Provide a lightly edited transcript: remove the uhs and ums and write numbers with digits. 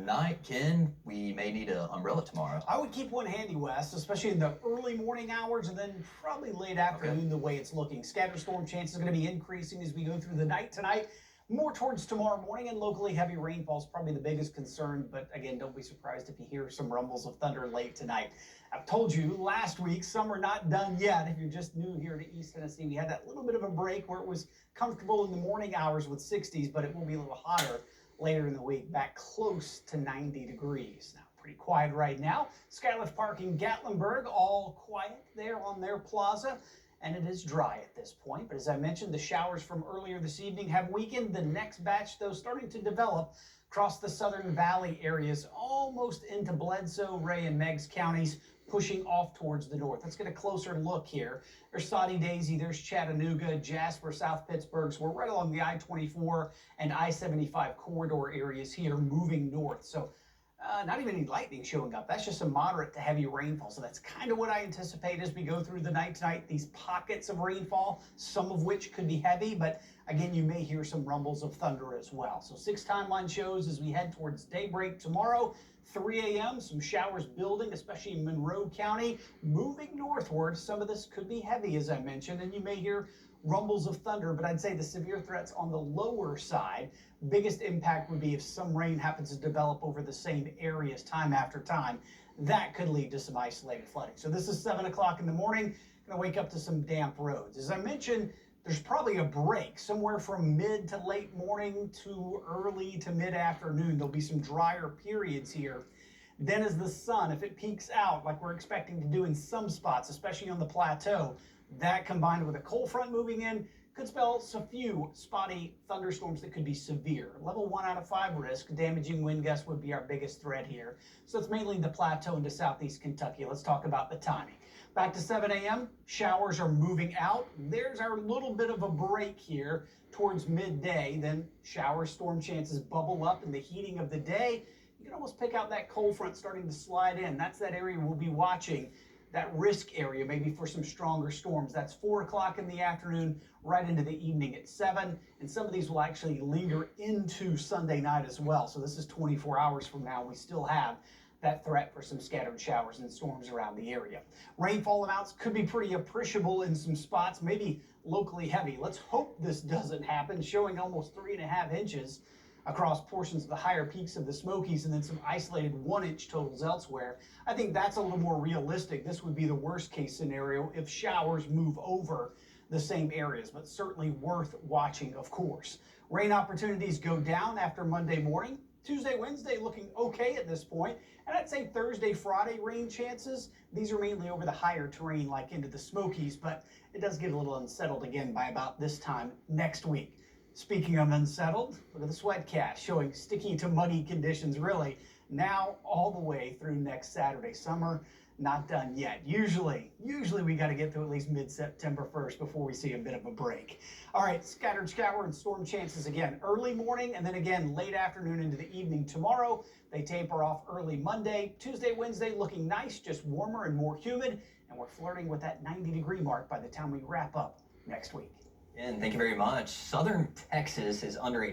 night, Ken, we may need an umbrella tomorrow. I would keep one handy, Wes, especially in the early morning hours and then probably late afternoon the way it's looking. Scattered storm chances are going to be increasing as we go through the night tonight. More towards tomorrow morning, and locally heavy rainfall is probably the biggest concern. But again, don't be surprised if you hear some rumbles of thunder late tonight. I've told you last week, summer not done yet. If you're just new here to East Tennessee, we had that little bit of a break where it was comfortable in the morning hours with 60s, but it will be a little hotter later in the week, back close to 90 degrees. Now, pretty quiet right now. Skylift Park in Gatlinburg, all quiet there on their plaza. And it is dry at this point. But as I mentioned, the showers from earlier this evening have weakened. The next batch, though, starting to develop across the southern valley areas, almost into Bledsoe, Ray, and Meigs counties, pushing off towards the north. Let's get a closer look here. There's Soddy Daisy, there's Chattanooga, Jasper, South Pittsburgh. So we're right along the I-24 and I-75 corridor areas here, moving north. So not even any lightning showing up. That's just a moderate to heavy rainfall. So that's kind of what I anticipate as we go through the night tonight. These pockets of rainfall, some of which could be heavy, but again, you may hear some rumbles of thunder as well. So 6 timeline shows as we head towards daybreak tomorrow. 3 a.m., some showers building, especially in Monroe County, moving northward. Some of this could be heavy, as I mentioned, and you may hear rumbles of thunder, but I'd say the severe threats on the lower side. Biggest impact would be if some rain happens to develop over the same areas time after time. That could lead to some isolated flooding. So this is 7 o'clock in the morning. Going to wake up to some damp roads. As I mentioned, there's probably a break somewhere from mid to late morning to early to mid-afternoon. There'll be some drier periods here. Then as the sun, if it peaks out like we're expecting to do in some spots, especially on the plateau, that combined with a cold front moving in could spell a few spotty thunderstorms that could be severe. Level 1 out of 5 risk, damaging wind gusts would be our biggest threat here. So it's mainly the plateau into southeast Kentucky. Let's talk about the timing. Back to 7 a.m., showers are moving out. There's our little bit of a break here towards midday. Then shower storm chances bubble up in the heating of the day. You can almost pick out that cold front starting to slide in. That's that area we'll be watching. That risk area, maybe for some stronger storms. That's 4 o'clock in the afternoon, right into the evening at 7. And some of these will actually linger into Sunday night as well. So this is 24 hours from now. We still have that threat for some scattered showers and storms around the area. Rainfall amounts could be pretty appreciable in some spots, maybe locally heavy. Let's hope this doesn't happen, showing almost 3.5 inches across portions of the higher peaks of the Smokies, and then some isolated 1-inch totals elsewhere. I think that's a little more realistic. This would be the worst case scenario if showers move over the same areas, but certainly worth watching, of course. Rain opportunities go down after Monday morning. Tuesday, Wednesday looking okay at this point. And I'd say Thursday, Friday rain chances. These are mainly over the higher terrain like into the Smokies, but it does get a little unsettled again by about this time next week. Speaking of unsettled, look at the sweatcast showing sticky to muggy conditions really now all the way through next Saturday. Summer not done yet. Usually we got to get through at least mid-September 1st before we see a bit of a break. All right, scattered shower and storm chances again early morning and then again late afternoon into the evening tomorrow. They taper off early Monday. Tuesday, Wednesday looking nice, just warmer and more humid, and we're flirting with that 90-degree mark by the time we wrap up next week. And thank you very much. Southern Texas is under a